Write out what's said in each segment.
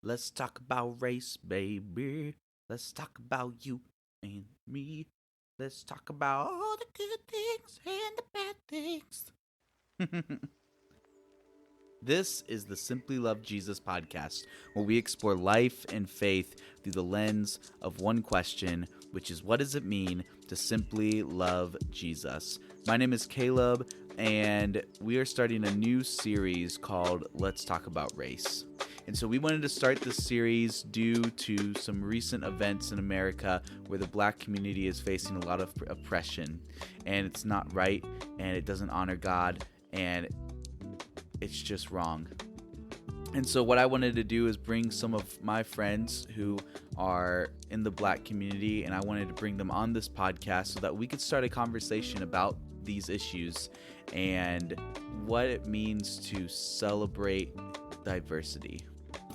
Let's talk about race, baby. Let's talk about you and me. Let's talk about all the good things and the bad things. This is the Simply Love Jesus podcast, where we explore life and faith through the lens of one question, which is what does it mean to simply love Jesus? My name is Caleb, and we are starting a new series called Let's Talk About Race. And so we wanted to start this series due to some recent events in America where the black community is facing a lot of oppression, and it's not right, and it doesn't honor God, and it's just wrong. And so what I wanted to do is bring some of my friends who are in the black community, and I wanted to bring them on this podcast so that we could start a conversation about these issues and what it means to celebrate diversity.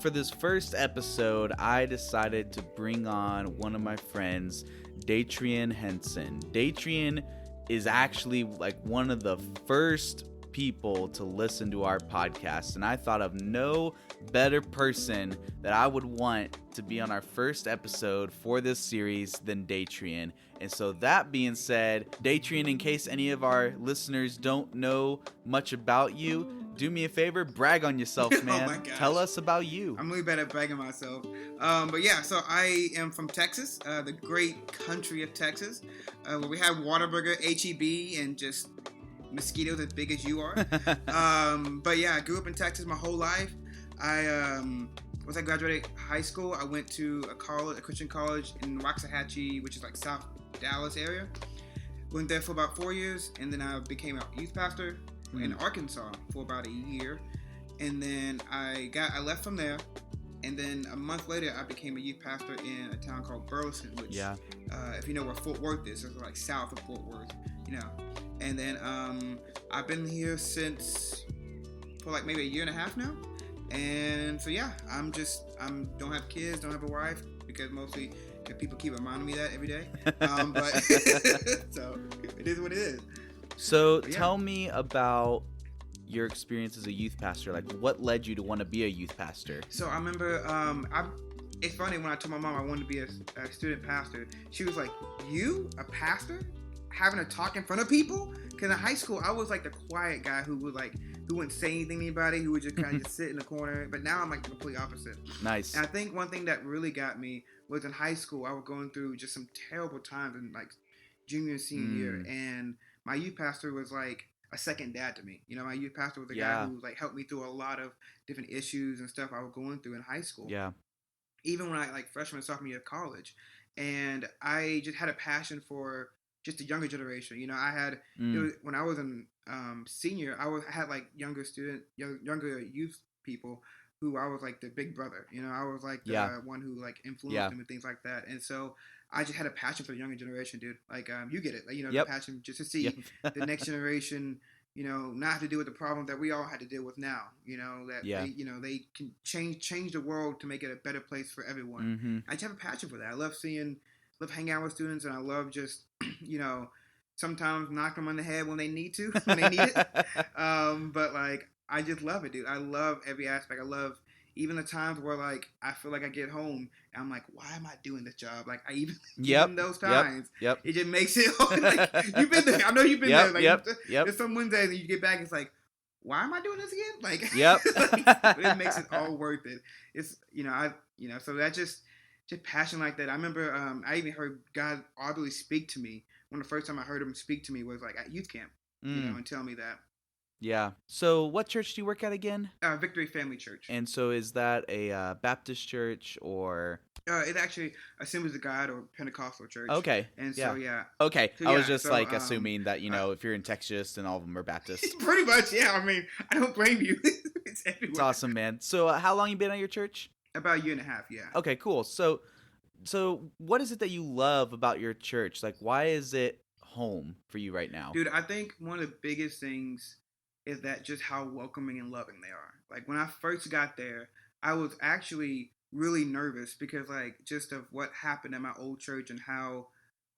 For this first episode, I decided to bring on one of my friends, Daytrian Henson. Daytrian is actually like one of the first people to listen to our podcast, and I thought of no better person that I would want to be on our first episode for this series than Daytrian. And so that being said, Daytrian, in case any of our listeners don't know much about you, do me a favor, brag on yourself, man. Oh my gosh. Tell us about you. I'm really bad at bragging myself. But yeah, so I am from Texas, the great country of Texas, where we have Whataburger, HEB, and just mosquitoes as big as you are. But yeah, I grew up in Texas my whole life. Once I graduated high school, I went to a Christian college in Waxahachie, which is like South Dallas area. Went there for about 4 years, and then I became a youth pastor in Arkansas for about a year. And then I left from there, and then a month later I became a youth pastor in a town called Burleson, which if you know where Fort Worth is, it's like south of Fort Worth, you know. And then I've been here since for like maybe a year and a half now. And so yeah, I'm don't have kids, don't have a wife, because mostly people keep reminding me that every day. But so it is what it is. So tell me about your experience as a youth pastor. Like, what led you to want to be a youth pastor? So I remember, it's funny, when I told my mom I wanted to be a student pastor, she was like, "You, a pastor? Having a talk in front of people?" Because in high school, I was like the quiet guy who wouldn't say anything to anybody, who would just kind of just sit in the corner. But now I'm like the complete opposite. Nice. And I think one thing that really got me was in high school, I was going through just some terrible times in like junior and senior year, and my youth pastor was like a second dad to me. You know, my youth pastor was the guy who like helped me through a lot of different issues and stuff I was going through in high school. Yeah. Even when I like freshman, sophomore year of college, and I just had a passion for just the younger generation. You know, I had when I was in senior, I had like younger youth people who I was like the big brother. You know, I was like the one who like influenced them and things like that. And so I just had a passion for the younger generation, dude. Like you get it, like, you know, the passion just to see the next generation, you know, not have to deal with the problems that we all had to deal with now. You know, that they can change the world to make it a better place for everyone. I just have a passion for that. I love hanging out with students, and I love just, you know, sometimes knock them on the head when they need it. But like, I just love it, dude. I love every aspect. I love even the times where like I feel like I get home and I'm like, why am I doing this job? Like even those times, it just makes it like, you've been there. I know you've been there. Like, there's some Wednesdays and you get back, it's like, why am I doing this again? Like, but it makes it all worth it. It's, so that just passion like that. I remember I even heard God audibly speak to me. One of the first time I heard him speak to me was like at youth camp, you know, and tell me that. Yeah. So what church do you work at again? Victory Family Church. And so is that a Baptist church or? It's actually Assemblies of God or Pentecostal church. Okay. And so, Okay. So, I was just assuming that, you know, if you're in Texas and all of them are Baptist. Pretty much, yeah. I mean, I don't blame you. It's everywhere. It's awesome, man. So how long you been at your church? About a year and a half, yeah. Okay, cool. So what is it that you love about your church? Like, why is it home for you right now? Dude, I think one of the biggest things is that just how welcoming and loving they are. Like, when I first got there, I was actually really nervous because, like, just of what happened at my old church and how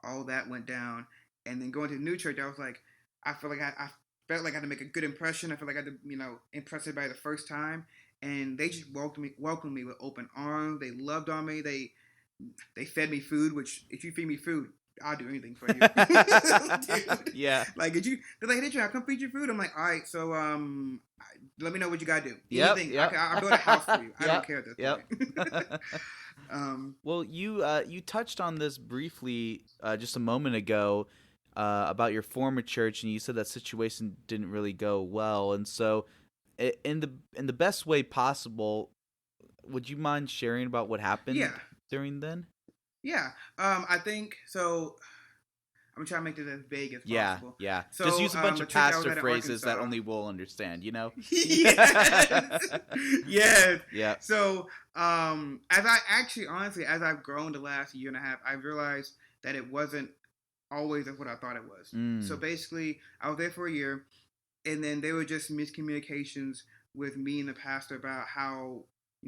all that went down. And then going to the new church, I was like, I felt like I had to make a good impression. I felt like I had to, you know, impress everybody the first time. and they just welcomed me with open arms. They loved on me. They fed me food, which if you feed me food, I'll do anything for you. Dude. Yeah. Like, they're like, hey, Daytrian, I'll come feed you food. I'm like, all right, so let me know what you gotta do. Yep. Anything. Yep. I'll build a house for you. I Yep. don't care at this point. Well, you touched on this briefly just a moment ago about your former church, and you said that situation didn't really go well. And so, in the best way possible, would you mind sharing about what happened Yeah. during then? Yeah. I think so. I'm trying to make this as vague as possible. Yeah. So, Just use a bunch the of church I was pastor at in phrases that Arkansas- only we'll understand, you know? Yes. Yes. Yeah. So, honestly, as I've grown the last year and a half, I realized that it wasn't always what I thought it was. Mm. So basically, I was there for a year, and then there were just miscommunications with me and the pastor about how,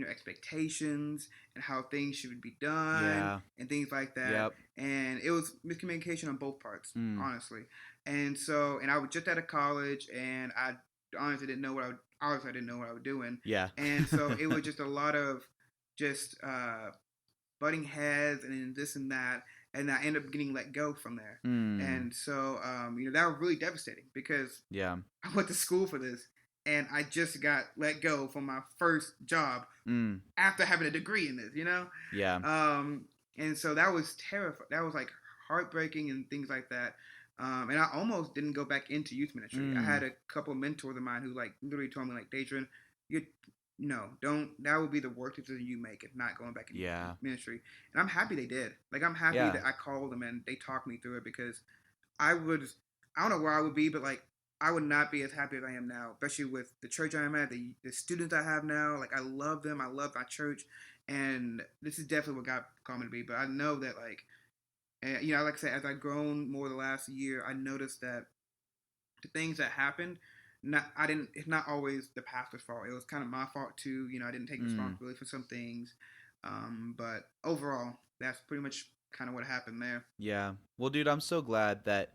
expectations and how things should be done and things like that. Yep. And it was miscommunication on both parts, honestly. And so, and I was just out of college, and I honestly didn't know what I didn't know what I was doing. Yeah. And so it was just a lot of just butting heads and then this and that. And I ended up getting let go from there. And so, that was really devastating because I went to school for this, and I just got let go from my first job after having a degree in this, Yeah. And so that was terrifying. That was like heartbreaking and things like that. And I almost didn't go back into youth ministry. I had a couple of mentors of mine who like literally told me like, Daytrian, that would be the worst decision you make if not going back into ministry. And I'm happy they did. Like, I'm happy that I called them and they talked me through it, because I don't know where I would be, but like, I would not be as happy as I am now, especially with the church I am at, the students I have now. Like, I love them. I love my church. And this is definitely what God called me to be. But I know that, like, like I said, as I've grown more the last year, I noticed that the things that happened, it's not always the pastor's fault. It was kind of my fault too. I didn't take responsibility for some things. But overall, that's pretty much kind of what happened there. Yeah. Well, dude, I'm so glad that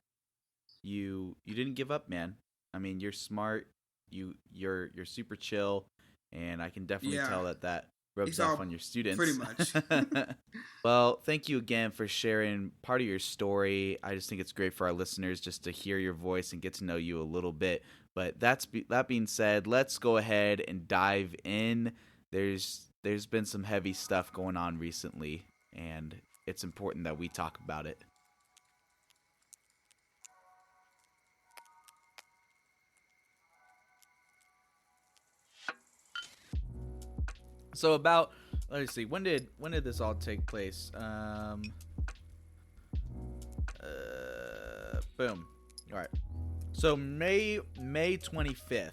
you didn't give up, man. I mean, you're smart. You're super chill, and I can definitely tell that rubs off on your students. Pretty much. Well, thank you again for sharing part of your story. I just think it's great for our listeners just to hear your voice and get to know you a little bit. But that being said, let's go ahead and dive in. There's been some heavy stuff going on recently, and it's important that we talk about it. So let's see, when did this all take place? Boom. All right. So May 25th,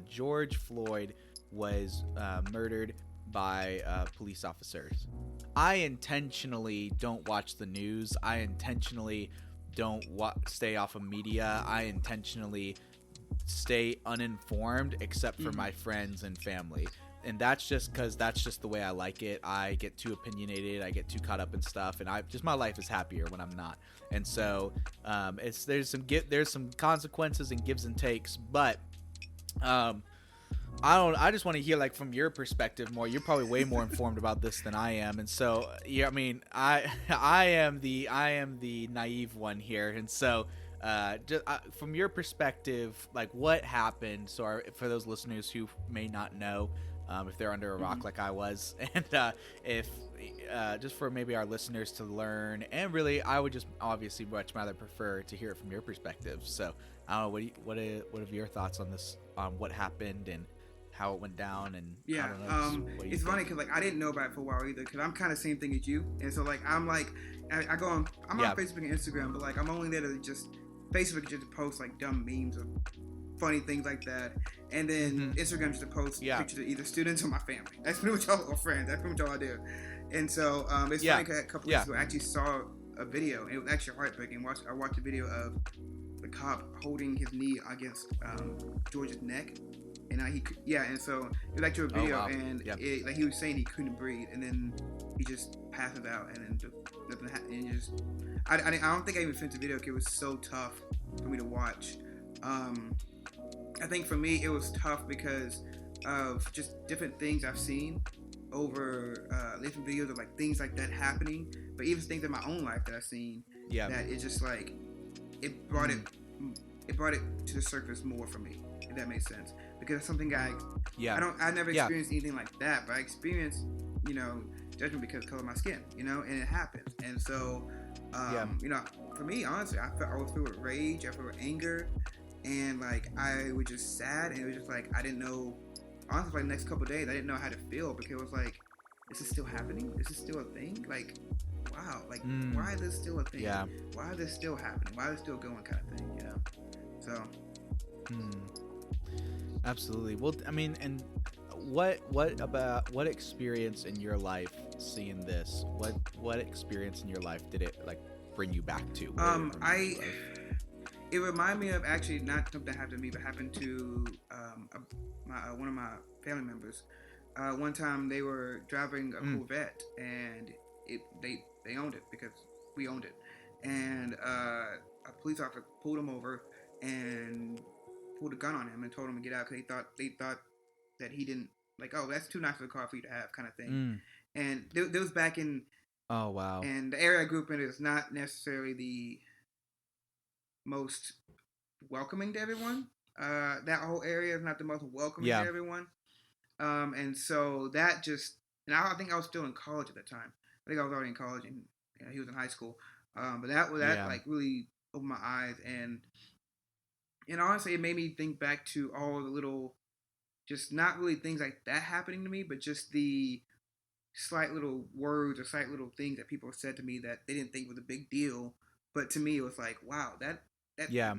George Floyd was murdered by police officers. I intentionally don't watch the news. I intentionally don't stay off of media. I intentionally stay uninformed except for my friends and family. And that's just because that's just the way I like it. I get too opinionated. I get too caught up in stuff, and my life is happier when I'm not. And so there's some consequences and gives and takes, but I just want to hear, like, from your perspective more. You're probably way more informed about this than I am, and so I mean, I am the naive one here, and so from your perspective, like, what happened? So for those listeners who may not know, if they're under a rock like I was, and if just for maybe our listeners to learn, and really, I would just obviously much rather prefer to hear it from your perspective. So I don't know, what are your thoughts on this, on what happened and how it went down? And yeah, it's funny because like I didn't know about it for a while either, because I'm kind of same thing as you, and so like I'm like I'm on Facebook and Instagram, but like I'm only there to just Facebook just to post like dumb memes or funny things like that, and then Instagram just to post pictures of either students or my family. That's pretty much all, or friends. That's pretty much all I do. And so it's funny because a couple weeks ago I actually saw a video, and it was actually heartbreaking. I watched a video of the cop holding his knee against George's neck. And and so it was actually a video, and like he was saying he couldn't breathe, and then he just passes out, and then nothing happened. And I don't think I even finished the video because it was so tough for me to watch. I think for me it was tough because of just different things I've seen over different videos of like things like that happening, but even things in my own life that I've seen Yeah. that it's just like it brought it it brought it to the surface more for me, if that makes sense. Because it's something Yeah. I never Yeah. experienced anything like that, but I experienced, you know, judgment because of the color of my skin, you know, and it happens. And so, Yeah. you know, for me, honestly, I always feel with rage, I feel with anger, and like I was just sad, and it was just like I didn't know. Honestly, for like the next couple of days, I didn't know how to feel because it was like, is this still happening? Is this still a thing? Like, wow, like why is this still a thing? Yeah. Why is this still happening? Why is it still going, kind of thing, you know? So, Absolutely. Well, I mean, and what experience in your life seeing this? What experience in your life did it like bring you back to? What did it remind you of? it reminded me of actually not something that happened to me, but happened to one of my family members. One time they were driving a Corvette, and they owned it because we owned it, and a police officer pulled him over and pulled a gun on him and told him to get out because they thought that he didn't, like, oh, that's too nice of a car for you to have, kind of thing. And there was back in, Oh wow. and the area I grew up in is not necessarily the most welcoming to everyone. That whole area is not the most welcoming to everyone. And so that just, and I think I was still in college at the time. I think I was already in college, and you know, he was in high school. But that like really opened my eyes, and honestly, it made me think back to all the little, just not really things like that happening to me, but just the slight little words or slight little things that people said to me that they didn't think was a big deal, but to me it was like, wow, that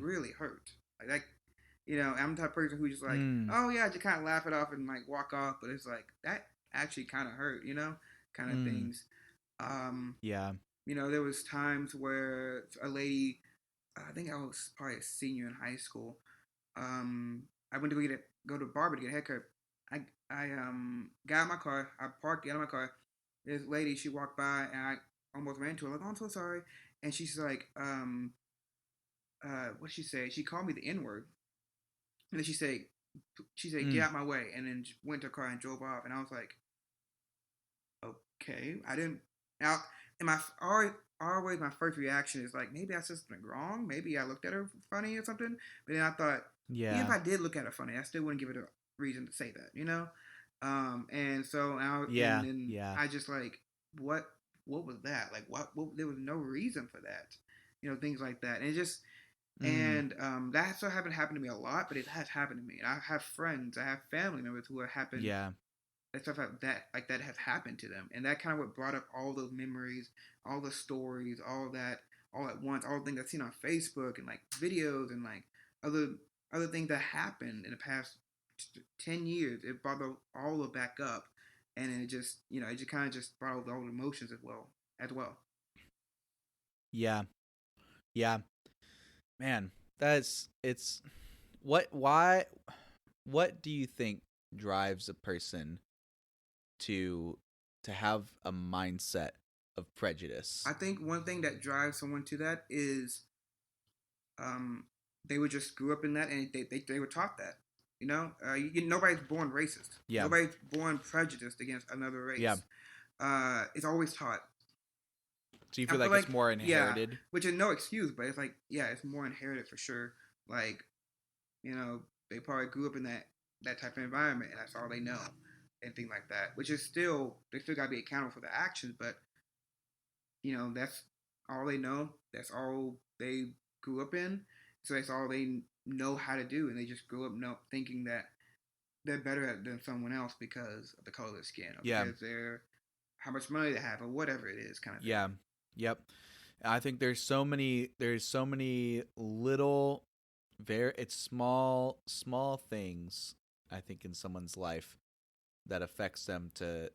really hurt. Like that, you know, I'm the type of person who just like, oh yeah, just kind of laugh it off and like walk off, but it's like that actually kind of hurt, you know, kind of things. Yeah. You know, there was times where a lady, I think I was probably a senior in high school. I went to go to a barber to get a haircut. I got out my car. I parked, got out of my car. This lady, she walked by, and I almost ran into her. Like, oh, I'm so sorry. And she's like, what did she say? She called me the N word, and then she said, get out my way, and then went to her car and drove off. And I was like, okay, I didn't. Now, and my always my first reaction is like, maybe I said something wrong. Maybe I looked at her funny or something. But then I thought, even if I did look at her funny, I still wouldn't give it a reason to say that, you know. And so I just like, what was that? Like, what? There was no reason for that, you know, things like that. And it just and that's what happened to me a lot, but it has happened to me. And I have friends, I have family members who are happened. And stuff like that have happened to them, and that kind of what brought up all those memories, all the stories, all that, all at once, all the things I've seen on Facebook and like videos and like other things that happened in the past 10 years. It brought all of back up, and it just, you know, it just kind of just brought all the emotions as well. Yeah. Yeah. Man, it's what do you think drives a person to have a mindset of prejudice? I think one thing that drives someone to that is they were just grew up in that, and they were taught that. You know, nobody's born racist. Nobody's born prejudiced against another race. It's always taught. So you feel like it's more inherited? Yeah, which is no excuse, but it's like, yeah, it's more inherited for sure. Like, you know, they probably grew up in that type of environment, and that's all they know, and things like that. Which is still, they still gotta be accountable for their actions, but you know, that's all they know. That's all they grew up in. So that's all they know how to do, and they just grew up thinking that they're better at than someone else because of the color of their skin, or because they're how much money they have, or whatever it is, kind of thing. Yeah. Yep. I think there's so many little it's small things, I think, in someone's life that affects them to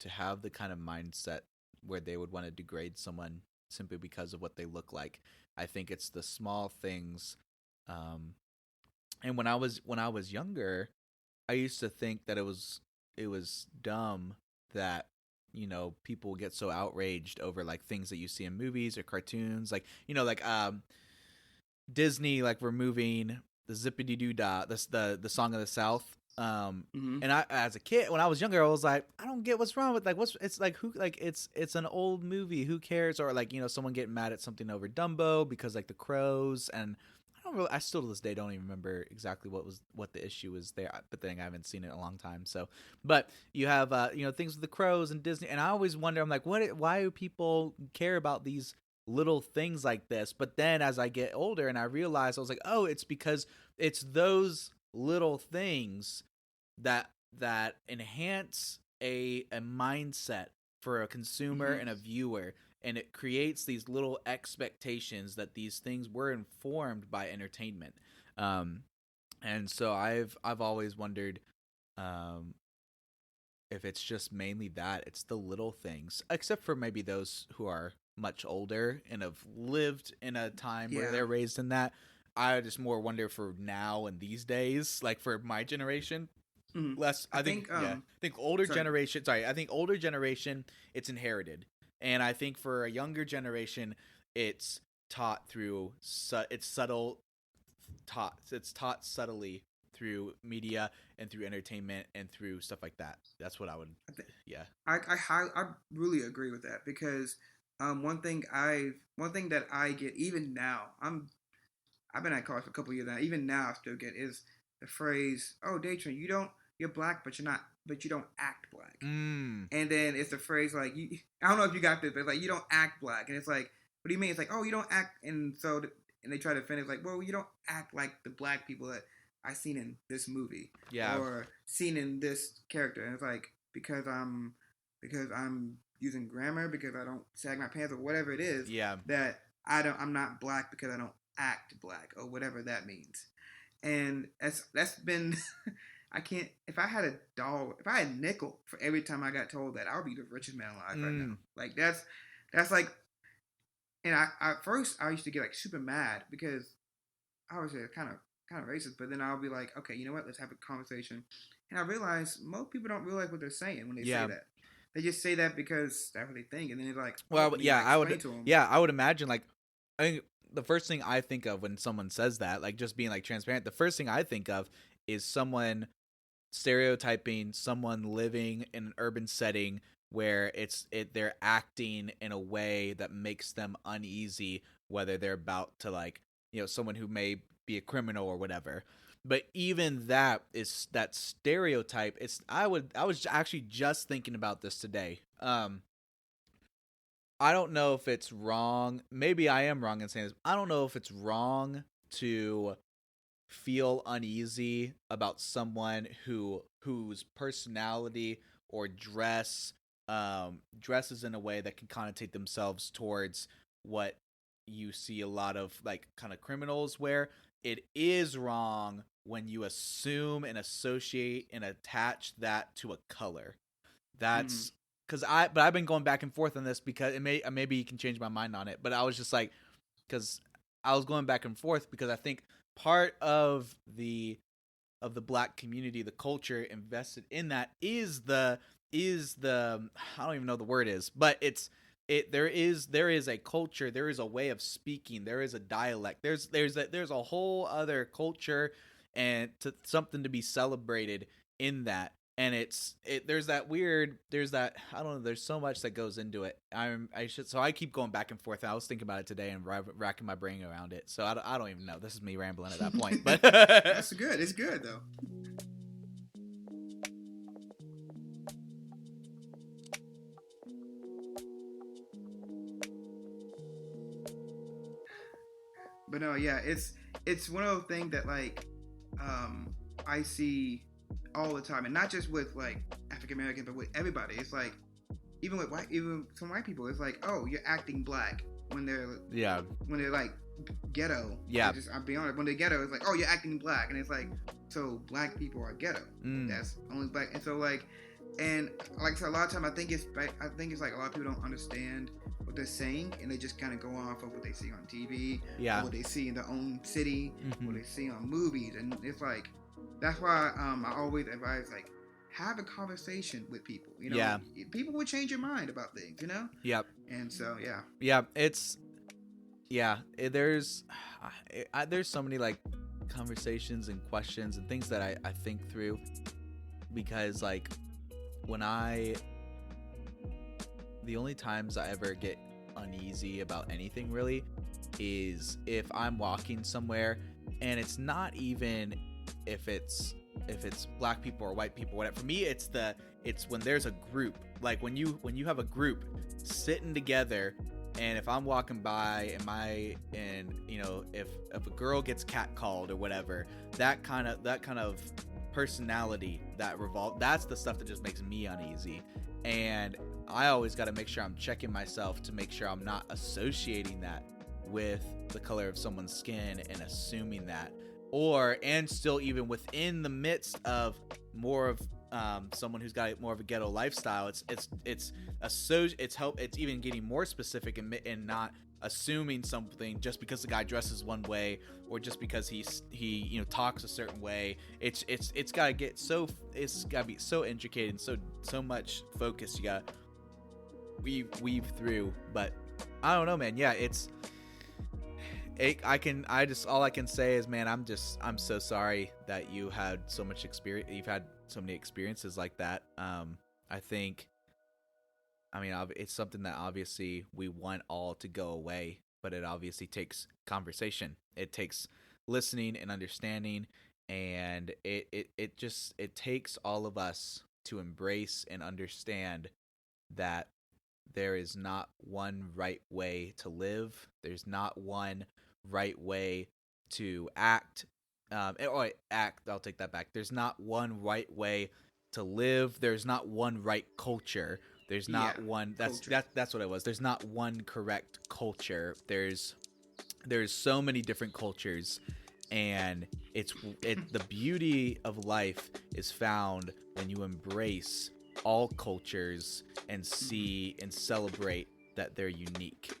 have the kind of mindset where they would want to degrade someone simply because of what they look like. I think it's the small things. And when I was younger, I used to think that it was dumb that, you know, people get so outraged over like things that you see in movies or cartoons, like, you know, like Disney like removing the zippity doo dah, the song of the South. Mm-hmm. And I, as a kid, when I was younger, I was like, I don't get what's wrong with like what's it's like who like it's an old movie, who cares? Or like someone getting mad at something over Dumbo because like the crows, and I still to this day don't even remember exactly what the issue was there. But then I haven't seen it in a long time. So, but you have things with the crows and Disney, and I always wonder, I'm like, why do people care about these little things like this? But then as I get older and I realize, I was like, oh, it's because it's those little things that enhance a mindset for a consumer Mm-hmm. and a viewer, and it creates these little expectations that these things were informed by entertainment. um and so I've always wondered, um if it's just mainly that it's the little things, except for maybe those who are much older and have lived in a time where Yeah. they're raised in that. I just more wonder for now and these days, like for my generation, Mm-hmm. less. I I think, think yeah, I think older sorry. generation, sorry, I think older generation, it's inherited. And I think for a younger generation, it's taught through it's subtle taught it's taught subtly through media and through entertainment and through stuff like that. That's what I would. I think Yeah. I really agree with that because one thing that I get even now, I've been at college for a couple of years now. Even now, I still get is the phrase, "Oh, Daytrian, you're black, but you don't act black." Mm. And then it's the phrase like, I don't know if you got this, but it's like, you don't act black, and it's like, what do you mean? It's like, oh, you don't act, and they try to finish like, well, you don't act like the black people that I seen in this movie Yeah. or seen in this character, and it's like because I'm using grammar, because I don't sag my pants or whatever it is, Yeah. that I'm not black because I don't act black or whatever that means. And that's been I can't, if I had a dollar, if I had a nickel for every time I got told that, I would be the richest man alive right now. Like that's like, and I at first I used to get like super mad because I was kind of racist, but then I'll be like, okay, you know what? Let's have a conversation. And I realize most people don't realize what they're saying when they say Yeah. that. They just say that because that's what they think, and then they're like, oh, Well, and you yeah, gotta I explain would. to them. Yeah, I would imagine. Like, I think the first thing I think of when someone says that, like, just being like transparent, the first thing I think of is someone stereotyping someone living in an urban setting where they're acting in a way that makes them uneasy, whether they're about to, like, someone who may be a criminal or whatever. But even that is that stereotype. I was actually just thinking about this today. I don't know if it's wrong. Maybe I am wrong in saying this. I don't know if it's wrong to feel uneasy about someone whose personality or dresses in a way that can connotate themselves towards what you see a lot of, like, kind of criminals wear. It is wrong when you assume and associate and attach that to a color. Mm. That's but I've been going back and forth on this because maybe you can change my mind on it. But I was just like, because I was going back and forth because I think part of the black community, the culture invested in that is the I don't even know the word is, but there is a culture, there is a way of speaking, there is a dialect, there's a whole other culture and something to be celebrated in that. And there's that I don't know, there's so much that goes into it. I keep going back and forth. I was thinking about it today and racking my brain around it. So I don't even know. This is me rambling at that point, but That's good. It's good though. But no, yeah, it's one of those things that like I see all the time, and not just with like African Americans, but with everybody. It's like even some white people. It's like, oh, you're acting black yeah, when they're like ghetto. yeah, I'll be honest. When they're ghetto, it's like, oh, you're acting black, and it's like, so black people are ghetto. That's only black, and so like, and like I said, a lot of time I think it's like a lot of people don't understand what they're saying, and they just kind of go off of what they see on TV, yeah, what they see in their own city, mm-hmm. what they see on movies, and it's like that's why I always advise like have a conversation with people. You know, Yeah. people will change your mind about things. You know, Yep. and so yeah, Yeah. There's so many, like, conversations and questions and things that I think through, because like the only times I ever get uneasy about anything really is if I'm walking somewhere, and it's not even if it's black people or white people, whatever. For me, it's when there's a group, like when you have a group sitting together, and if I'm walking by and you know, if a girl gets catcalled or whatever, that kind of personality that's the stuff that just makes me uneasy. And I always got to make sure I'm checking myself to make sure I'm not associating that with the color of someone's skin and assuming that, and still even within the midst of more of someone who's got more of a ghetto lifestyle, it's even getting more specific and not assuming something just because the guy dresses one way or just because he you know, talks a certain way. It's got to be so intricate and so much focus you got weave through. But I don't know, man. Yeah, all I can say is, man, I'm so sorry that you had so much experience. You've had so many experiences like that. It's something that obviously we want all to go away, but it obviously takes conversation. It takes listening and understanding, and it takes all of us to embrace and understand that there is not one right way to live. There's not one right way to act. I'll take that back. There's not one right way to live. There's not one right culture. There's not one. That's what it was. There's not one correct culture. There's so many different cultures, and the beauty of life is found when you embrace all cultures and see and celebrate that they're unique.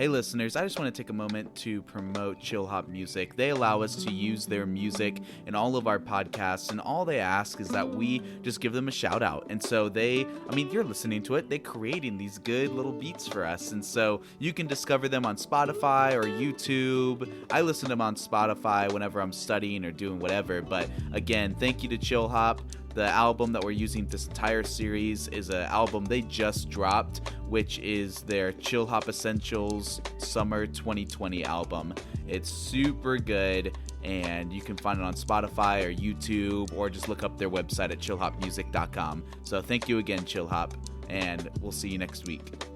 Hey listeners, I just want to take a moment to promote Chill Hop Music. They allow us to use their music in all of our podcasts, and all they ask is that we just give them a shout out. And so you're listening to it, they're creating these good little beats for us. And so you can discover them on Spotify or YouTube. I listen to them on Spotify whenever I'm studying or doing whatever. But again, thank you to Chill Hop. The album that we're using this entire series is an album they just dropped, which is their Chill Hop Essentials Summer 2020 album. It's super good, and you can find it on Spotify or YouTube, or just look up their website at chillhopmusic.com. So thank you again, Chill Hop, and we'll see you next week.